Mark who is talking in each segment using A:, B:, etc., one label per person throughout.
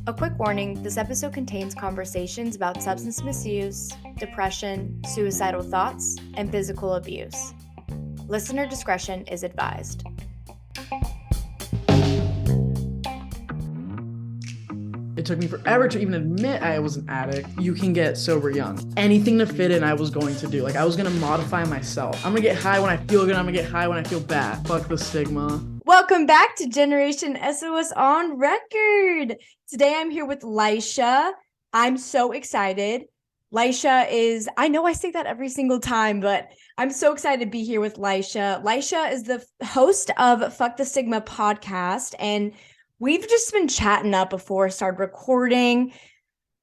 A: A quick warning, this episode contains conversations about substance misuse, depression, suicidal thoughts, and physical abuse. Listener discretion is advised.
B: It took me forever to even admit I was an addict. You can get sober young. Anything to fit in, I was going to do. Like, I was going to modify myself. I'm going to get high when I feel good. I'm going to get high when I feel bad. Fuck the stigma.
A: Welcome back to Generation SOS on Record. Today I'm here with Laisha. I'm so excited. Laisha is, I know I say that every single time, but I'm so excited to be here with Laisha. Laisha is the host of Fuck the Stigma podcast, and we've just been chatting up before I started recording.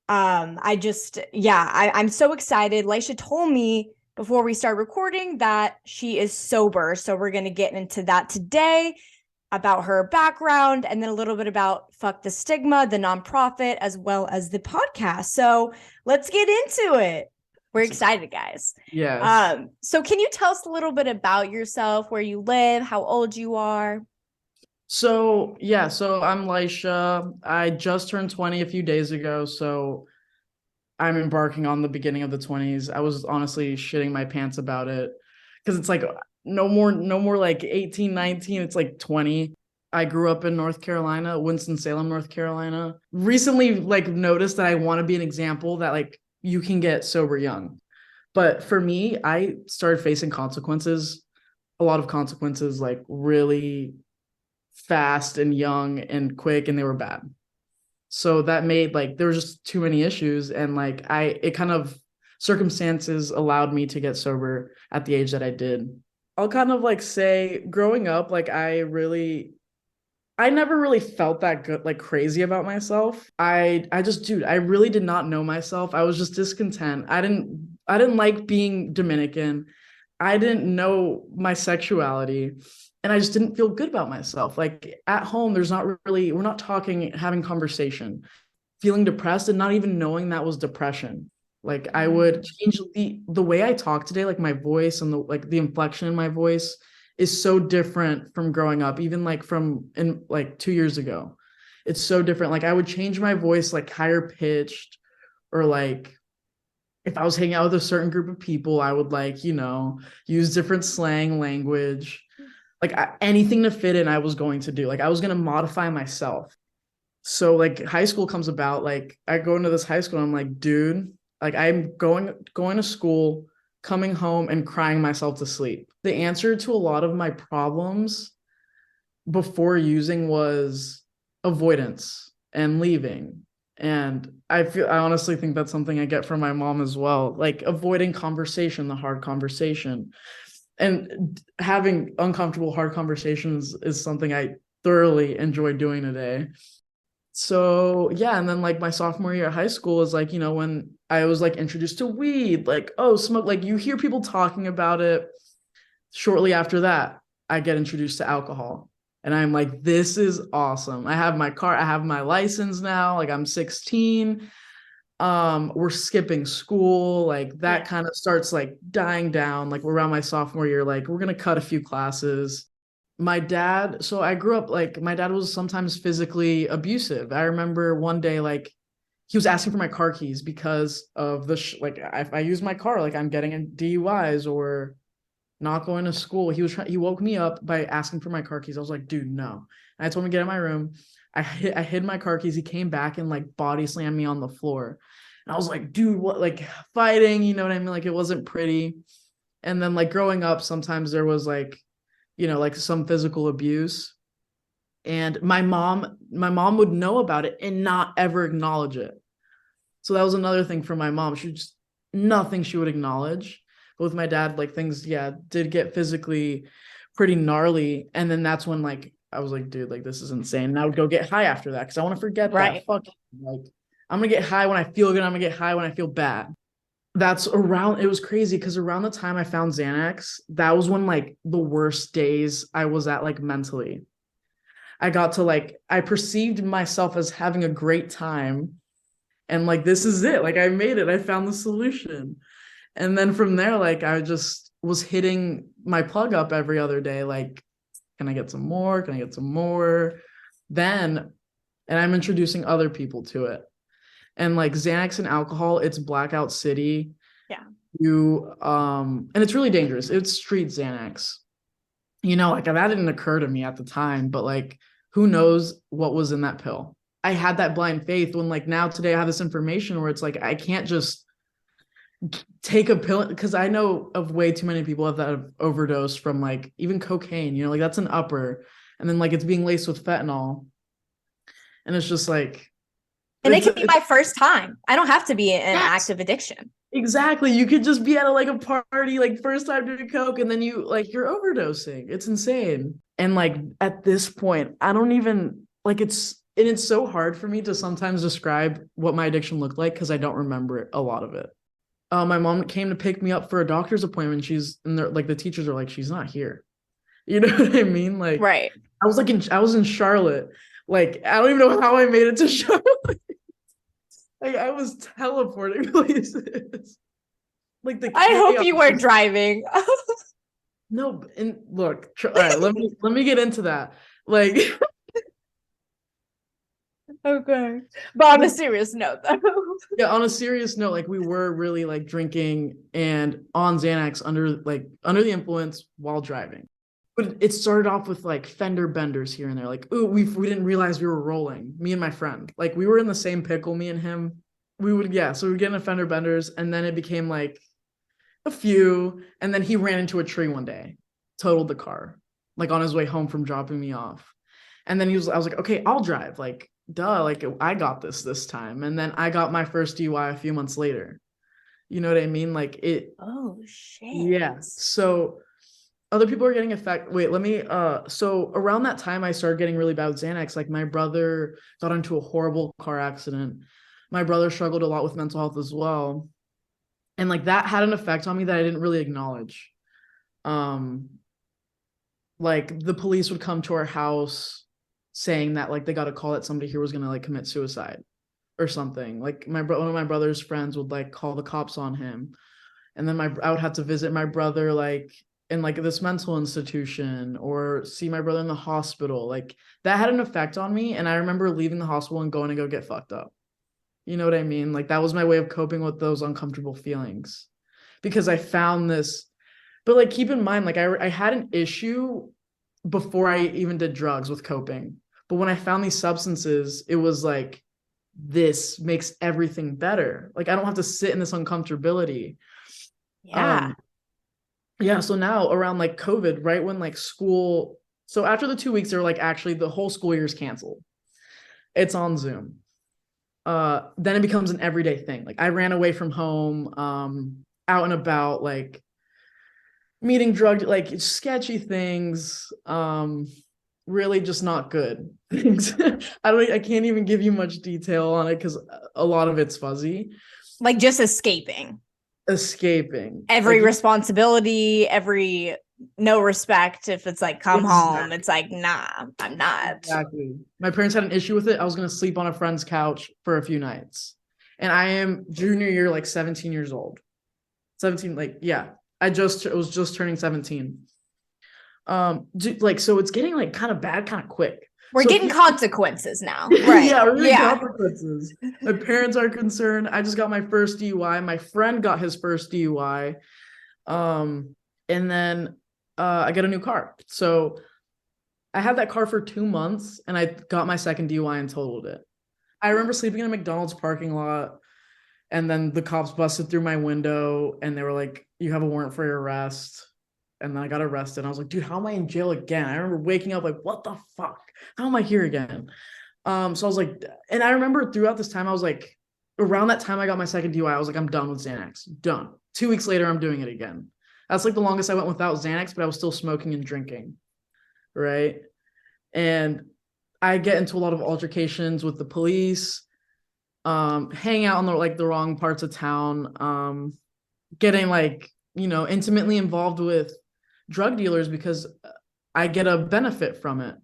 A: I'm so excited. Laisha told me before we start recording that she is sober. So we're going to get into that today, about her background, and then a little bit about Fuck the Stigma, the nonprofit, as well as the podcast. So let's get into it. We're excited, guys.
B: Yes.
A: So can you tell us a little bit about yourself, where you live, how old you are?
B: So I'm Laisha. I just turned 20 a few days ago, so I'm embarking on the beginning of the 20s. I was honestly shitting my pants about it because it's like no more like 18, 19, it's like 20. I grew up in North Carolina, Winston-Salem, North Carolina. Recently, like, noticed that I want to be an example that, like, you can get sober young. But for me, I started facing consequences, a lot of consequences, like really fast and young and quick, and they were bad. So that made, like, there was just too many issues, and like it kind of circumstances allowed me to get sober at the age that I did. I'll kind of like say, growing up, like I never really felt that good, like crazy about myself. I really did not know myself. I was just discontent. I didn't like being Dominican. I didn't know my sexuality, and I just didn't feel good about myself. Like, at home, we're not talking, having conversation, feeling depressed and not even knowing that was depression. Like, I would change the way I talk today, like my voice and the inflection in my voice is so different from growing up, even like from in like 2 years ago. It's so different. Like, I would change my voice like higher pitched, or like if I was hanging out with a certain group of people, I would, like, use different slang language. Like, anything to fit in, I was going to do. Like, I was going to modify myself. So like high school comes about, like I go into this high school and I'm like, dude, like I'm going to school, coming home and crying myself to sleep. The answer to a lot of my problems before using was avoidance and leaving. And I honestly think that's something I get from my mom as well, like avoiding conversation, the hard conversation. And having uncomfortable, hard conversations is something I thoroughly enjoy doing today. So yeah, and then like my sophomore year of high school is like, when I was like introduced to weed, like, oh, smoke, like you hear people talking about it. Shortly after that, I get introduced to alcohol. And I'm like, this is awesome. I have my car, I have my license now, like I'm 16. We're skipping school, like that kind of starts like dying down. Like around my sophomore year, like we're gonna cut a few classes. My dad, so I grew up, like my dad was sometimes physically abusive. I remember one day, like he was asking for my car keys because of like if I use my car, like I'm getting in DUIs or not going to school. He woke me up by asking for my car keys. I was like, dude, no. And I told him to get in my room. I hid my car keys. He came back and like body slammed me on the floor. And I was like, dude, what, like fighting, you know what I mean? Like it wasn't pretty. And then like growing up, sometimes there was like, like some physical abuse. And my mom would know about it and not ever acknowledge it. So that was another thing for my mom. Nothing she would acknowledge. But with my dad, like things, did get physically pretty gnarly. And then that's when like I was like, dude, like this is insane. And I would go get high after that because I want to forget that. Fuck, like I'm gonna get high when I feel good. I'm gonna get high when I feel bad. It was crazy because around the time I found Xanax, that was when like the worst days I was at, like mentally. I got to like, I perceived myself as having a great time, and like, this is it. Like I made it. I found the solution. And then from there, like I just was hitting my plug up every other day. Like, can I get some more? Can I get some more? And and I'm introducing other people to it. And like Xanax and alcohol, it's blackout city.
A: Yeah.
B: And it's really dangerous. It's street Xanax. Like that didn't occur to me at the time, but like who knows what was in that pill? I had that blind faith when like now today I have this information where it's like I can't just take a pill because I know of way too many people that have overdosed from like even cocaine, like that's an upper, and then like it's being laced with fentanyl, and it's just like,
A: And it can be my first time. I don't have to be in an
B: yes,
A: active addiction.
B: exactly. You could just be at like a party, like first time doing coke, and then you're overdosing. It's insane. And like at this point, I don't even like it's so hard for me to sometimes describe what my addiction looked like because I don't remember a lot of it. My mom came to pick me up for a doctor's appointment. She's and they're like the teachers are like, she's not here. You know what I mean? Like
A: Right.
B: I was in Charlotte. Like I don't even know how I made it to Charlotte. Like I was teleporting places. Like the
A: I hope
B: chaos.
A: you were driving.
B: No, and look, all right, let me get into that. Like
A: Okay. But on a serious note, though.
B: yeah, on a serious note, like we were really like drinking and on Xanax under the influence while driving. But it started off with like fender benders here and there. Like, ooh, we didn't realize we were rolling. Me and my friend, like we were in the same pickle. Me and him, so we would get into fender benders, and then it became like a few, and then he ran into a tree one day, totaled the car, like on his way home from dropping me off, and then I was like, okay, I'll drive, like, duh, like I got this time, and then I got my first DUI a few months later. You know what I mean? Like it.
A: Oh shit.
B: Yeah. So other people are getting affected. Wait, let me so around that time I started getting really bad with Xanax. Like my brother got into a horrible car accident. My brother struggled a lot with mental health as well. And like that had an effect on me that I didn't really acknowledge. Um like the police would come to our house saying that like they got a call that somebody here was gonna like commit suicide or something. Like one of my brother's friends would like call the cops on him. And then I would have to visit my brother like in like this mental institution or see my brother in the hospital. Like that had an effect on me. And I remember leaving the hospital and going to go get fucked up. You know what I mean? Like that was my way of coping with those uncomfortable feelings because I found this. But like keep in mind, like I had an issue before I even did drugs with coping. But when I found these substances, it was like, this makes everything better. Like I don't have to sit in this uncomfortability.
A: Yeah.
B: Yeah, so now around like COVID, right when like school, so after the 2 weeks, they're like actually the whole school year is canceled. It's on Zoom. Then it becomes an everyday thing. Like I ran away from home, out and about, like meeting like sketchy things, really just not good things. I can't even give you much detail on it because a lot of it's fuzzy.
A: Like just escaping every
B: like,
A: responsibility, every no respect. If it's like come home, it's like nah, I'm not.
B: Exactly. My parents had an issue with it. I was gonna sleep on a friend's couch for a few nights, and I am junior year, like 17 years old. 17, like yeah. I was just turning 17. Like so, it's getting like kind of bad, kind of quick.
A: We're getting consequences now, right?
B: Yeah, we're getting consequences. My parents are concerned. I just got my first DUI. My friend got his first DUI. And then I got a new car. So I had that car for 2 months and I got my second DUI and totaled it. I remember sleeping in a McDonald's parking lot and then the cops busted through my window and they were like, you have a warrant for your arrest. And then I got arrested. And I was like, dude, how am I in jail again? I remember waking up like, what the fuck? How am I here again? So I was like, and I remember throughout this time, I was like, around that time I got my second DUI, I was like, I'm done with Xanax. Done. 2 weeks later, I'm doing it again. That's like the longest I went without Xanax, but I was still smoking and drinking. Right. And I get into a lot of altercations with the police, hang out on the wrong parts of town, getting like, intimately involved with drug dealers because I get a benefit from it.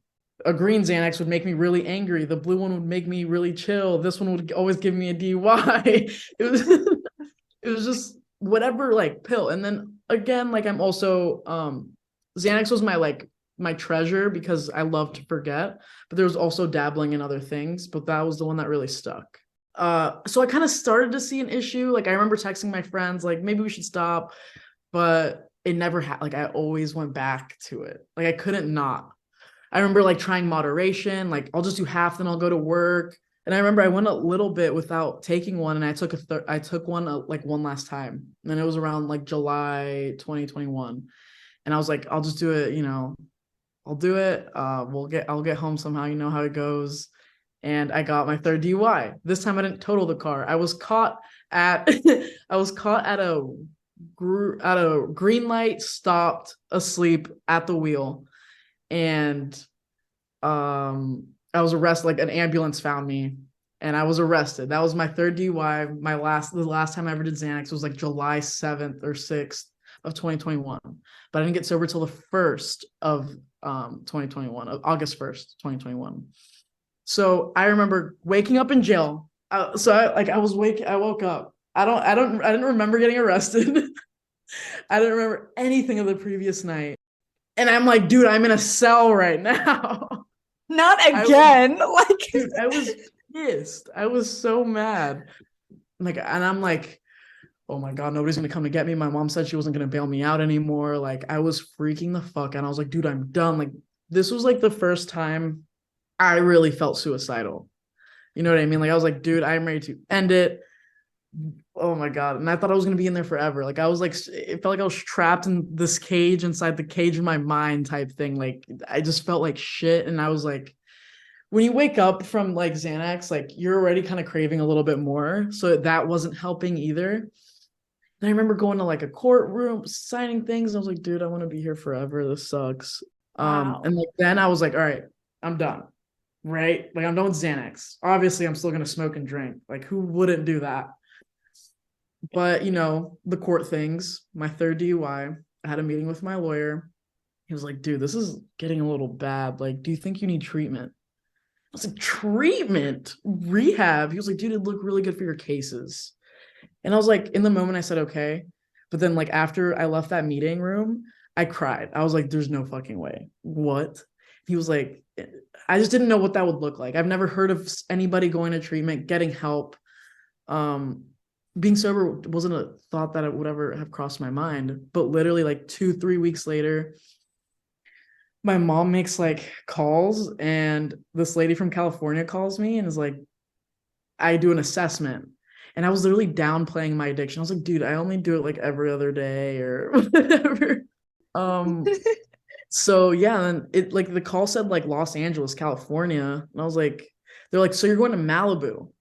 B: A green Xanax would make me really angry. The blue one would make me really chill. This one would always give me a DUI. It was just whatever like pill. And then again, like I'm also Xanax was my like my treasure because I love to forget. But there was also dabbling in other things, but that was the one that really stuck. So I kind of started to see an issue. Like I remember texting my friends, like maybe we should stop, but it never had. Like I always went back to it. Like I couldn't not. I remember like trying moderation, like I'll just do half, then I'll go to work. And I remember I went a little bit without taking one, and I took one like one last time, and it was around like July 2021, and I was like, I'll just do it, I'll do it. I'll get home somehow, you know how it goes. And I got my third DUI. This time I didn't total the car. I was caught at I was caught at a green light, stopped asleep at the wheel, and I was arrested. Like an ambulance found me, and I was arrested. That was my third DUI. The last time I ever did Xanax was like July 7th or 6th of 2021, but I didn't get sober till the 1st of 2021, August 1st, 2021. So I remember waking up in jail. I woke up. I didn't remember getting arrested. I didn't remember anything of the previous night. And I'm like, dude, I'm in a cell right now.
A: Not
B: I
A: again.
B: dude, I was pissed. I was so mad. And I'm like, oh my God, nobody's gonna come to get me. My mom said she wasn't gonna bail me out anymore. Like I was freaking the fuck out. I was like, dude, I'm done. Like this was like the first time I really felt suicidal. You know what I mean? Like I was like, dude, I'm ready to end it. Oh my God. And I thought I was gonna be in there forever. Like I was like, it felt like I was trapped in this cage inside the cage of my mind type thing. Like I just felt like shit. And I was like, when you wake up from like Xanax, like you're already kind of craving a little bit more. So that wasn't helping either. And I remember going to like a courtroom, signing things. I was like, dude, I want to be here forever. This sucks.
A: Wow.
B: And like then I was like, all right, I'm done. Right? Like I'm done with Xanax. Obviously, I'm still gonna smoke and drink. Like who wouldn't do that? But the court things, my third DUI, I had a meeting with my lawyer. He was like, dude, this is getting a little bad. Like, do you think you need treatment? I was like, treatment? Rehab? He was like, dude, it'd look really good for your cases. And I was like, in the moment, I said, okay. But then, like, after I left that meeting room, I cried. I was like, there's no fucking way. What? He was like, I just didn't know what that would look like. I've never heard of anybody going to treatment, getting help. Being sober wasn't a thought that it would ever have crossed my mind. But literally, like 2, 3 weeks later, my mom makes like calls, and this lady from California calls me and is like, I do an assessment. And I was literally downplaying my addiction. I was like, dude, I only do it like every other day or whatever. Um, so yeah, and it like the call said like Los Angeles, California. And I was like, they're like, so you're going to Malibu.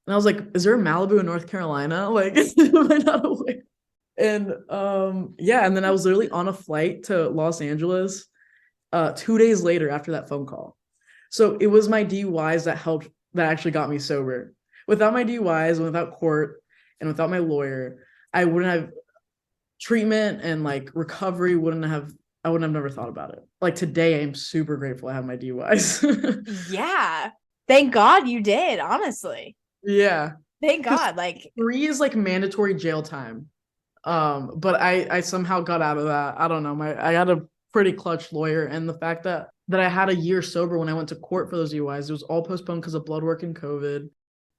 B: And I was like, is there a Malibu in North Carolina? Like, am I not aware? And yeah, and then I was literally on a flight to Los Angeles 2 days later after that phone call. So it was my DUIs that actually got me sober. Without my DUIs, without court, and without my lawyer, I wouldn't have treatment and like recovery I wouldn't have never thought about it. Like today, I'm super grateful I have my DUIs.
A: Yeah. Thank God you did, honestly.
B: Yeah.
A: Thank
B: Because
A: God. Like,
B: 3 is like mandatory jail time. But I somehow got out of that. I don't know. I had a pretty clutch lawyer, and the fact that I had a year sober when I went to court for those UIs, it was all postponed because of blood work and COVID.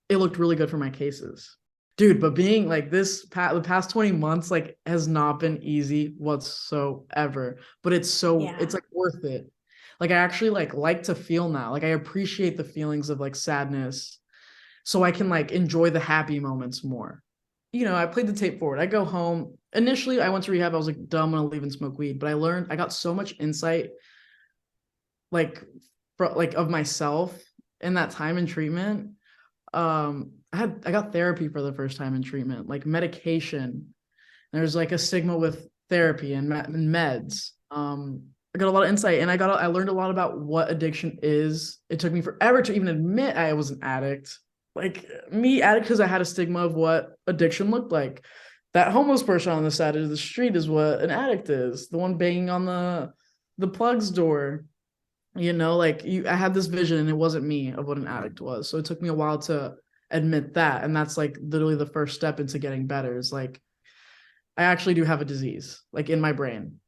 B: It looked really good for my cases. Dude, but being like the past 20 months like has not been easy whatsoever. But it's
A: yeah.
B: like worth it. Like I actually like to feel now. Like I appreciate the feelings of like sadness so I can like enjoy the happy moments more. I played the tape forward. I go home. Initially, I went to rehab. I was like, dumb, I'm gonna leave and smoke weed. But I got so much insight, like, like of myself in that time in treatment. I got therapy for the first time in treatment, like medication. There's like a stigma with therapy and meds. I got a lot of insight, and I learned a lot about what addiction is. It took me forever to even admit I was an addict. Like me, addict, because I had a stigma of what addiction looked like. That homeless person on the side of the street is what an addict is. The one banging on the plug's door. I had this vision, and it wasn't me of what an addict was. So it took me a while to admit that, and that's like literally the first step into getting better. Is like I actually do have a disease, like in my brain.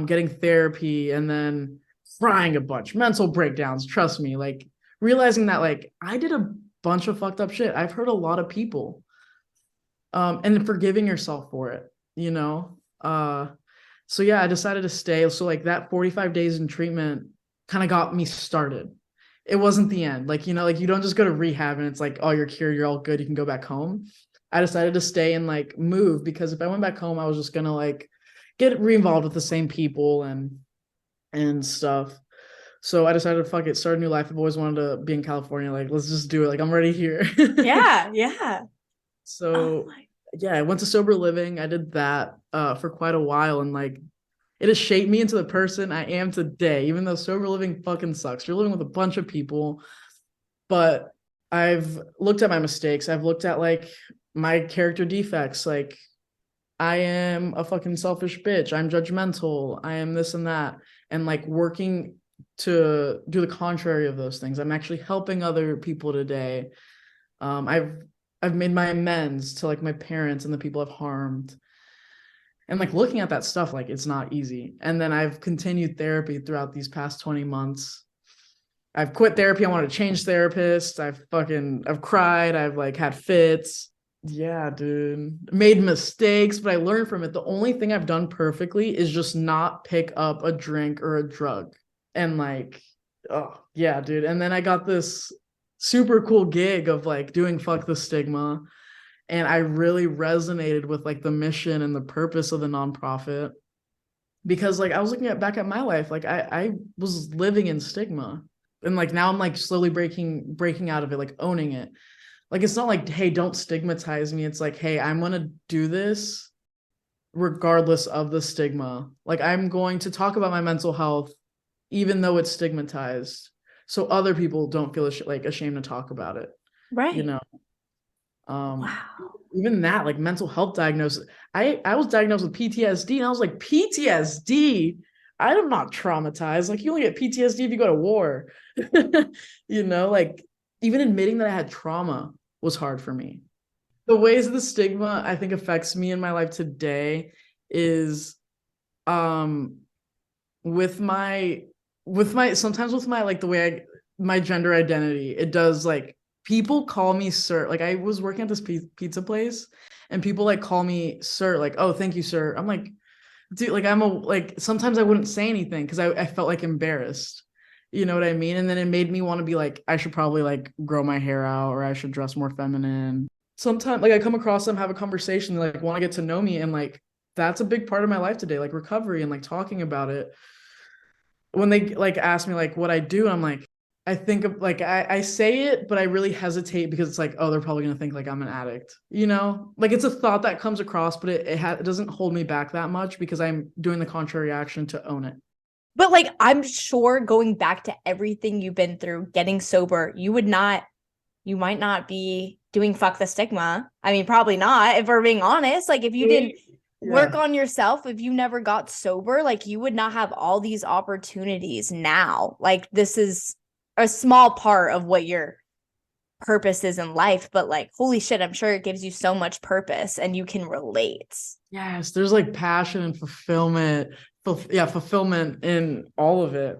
B: getting therapy, and then crying a bunch, mental breakdowns, trust me, like realizing that like I did a bunch of fucked up shit. I've hurt a lot of people. And forgiving yourself for it, you know? So yeah, I decided to stay. So like that 45 days in treatment kind of got me started. It wasn't the end. Like, like you don't just go to rehab and it's like, oh, you're cured, you're all good, you can go back home. I decided to stay and like move because if I went back home, I was just gonna like get re-involved with the same people and stuff. So I decided to fuck it, start a new life. I've always wanted to be in California. Like, let's just do it. Like, I'm ready here.
A: Yeah, yeah. Oh
B: So
A: my.
B: yeah, I went to sober living. I did that for quite a while, and like it has shaped me into the person I am today. Even though sober living fucking sucks, you're living with a bunch of people. But I've looked at my mistakes. I've looked at like my character defects. Like I am a fucking selfish bitch. I'm judgmental. I am this and that, and like working to do the contrary of those things. I'm actually helping other people today. I've made my amends to like my parents and the people I've harmed. And like looking at that stuff, like it's not easy. And then I've continued therapy throughout these past 20 months. I've quit therapy. I want to change therapists. I've cried. I've like had fits. Yeah, dude. Made mistakes, but I learned from it. The only thing I've done perfectly is just not pick up a drink or a drug. And like, oh yeah, dude. And then I got this super cool gig of like doing fuck the stigma, and I really resonated with like the mission and the purpose of the nonprofit because like I was looking at back at my life, like I was living in stigma, and like now I'm like slowly breaking out of it, like owning it. Like it's not like, hey, don't stigmatize me. It's like, hey, I'm gonna do this regardless of the stigma. Like I'm going to talk about my mental health even though it's stigmatized, so other people don't feel like ashamed to talk about it, you
A: Right.
B: know. um
A: Wow.
B: Even that like mental health diagnosis, I was diagnosed with PTSD, and I was like, PTSD, I'm not traumatized. Like you only get PTSD if you go to war. Like even admitting that I had trauma was hard for me. The ways the stigma I think affects me in my life today is um with my sometimes with my like the way my gender identity, it does like people call me sir. Like I was working at this pizza place, and people like call me sir, like, oh, thank you, sir. I'm like, dude, like like sometimes I wouldn't say anything because I felt like embarrassed. You know what I mean? And then it made me want to be like, I should probably like grow my hair out, or I should dress more feminine. Sometimes like I come across them, have a conversation, like want to get to know me, and like that's a big part of my life today, like recovery and like talking about it. When they like ask me like what I do, I'm like, I think of like I say it, but I really hesitate because it's like, oh, they're probably gonna think like I'm an addict, Like it's a thought that comes across, but it doesn't hold me back that much because I'm doing the contrary action to own it.
A: But like I'm sure going back to everything you've been through, getting sober, you might not be doing fuck the stigma. I mean, probably not, if we're being honest. Like if you didn't work
B: Yeah.
A: on yourself, if you never got sober, like you would not have all these opportunities now. Like this is a small part of what your purpose is in life, but like holy shit, I'm sure it gives you so much purpose and you can relate.
B: Yes, there's like passion and fulfillment. Fulfillment in all of it.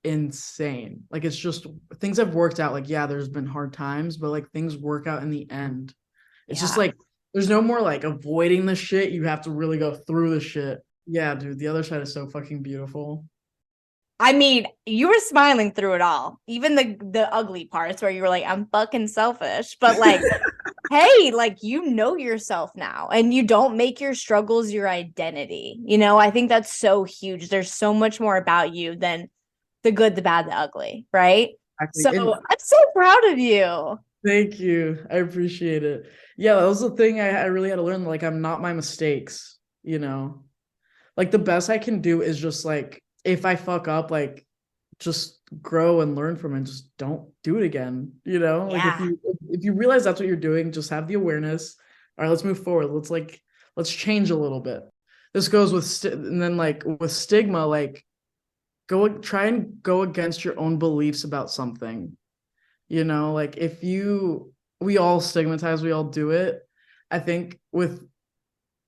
B: Insane. Like it's just things have worked out. Like, yeah, there's been hard times, but like things work out in the end. It's just
A: Yeah.
B: like there's no more like avoiding the shit. You have to really go through the shit. Yeah, dude, the other side is so fucking beautiful.
A: I mean, you were smiling through it all, even the ugly parts where you were like, I'm fucking selfish. But like, hey, like you know yourself now and you don't make your struggles your identity. I think that's so huge. There's so much more about you than the good, the bad, the ugly, right?
B: Exactly.
A: So
B: And
A: I'm so proud of you.
B: thank you. I appreciate it. Yeah, that was the thing I really had to learn. Like, I'm not my mistakes. Like the best I can do is just like if I fuck up, like just grow and learn from it and just don't do it again. Like if
A: Yeah.
B: you realize that's what you're doing, just have the awareness. All right, let's move forward. Let's change a little bit. This goes with and then like with stigma, like try and go against your own beliefs about something. Like if we all stigmatize, we all do it. I think with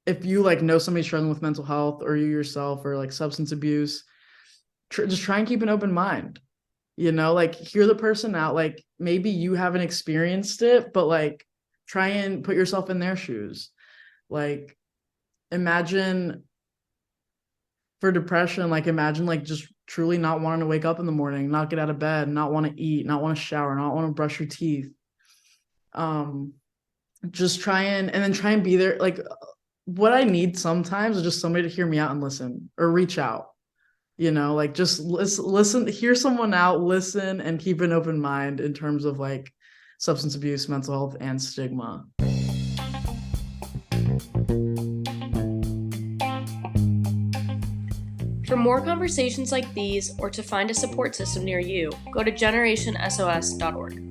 B: if you like know somebody struggling with mental health or you yourself or like substance abuse, just try and keep an open mind. Like hear the person out. Like maybe you haven't experienced it, but like try and put yourself in their shoes. Like imagine for depression, like imagine like just truly not wanting to wake up in the morning, not get out of bed, not want to eat, not want to shower, not want to brush your teeth. Just try and be there. Like what I need sometimes is just somebody to hear me out and listen or reach out. Like just listen, hear someone out, listen, and keep an open mind in terms of like substance abuse, mental health, and stigma.
C: For more conversations like these or to find a support system near you, go to generationsos.org.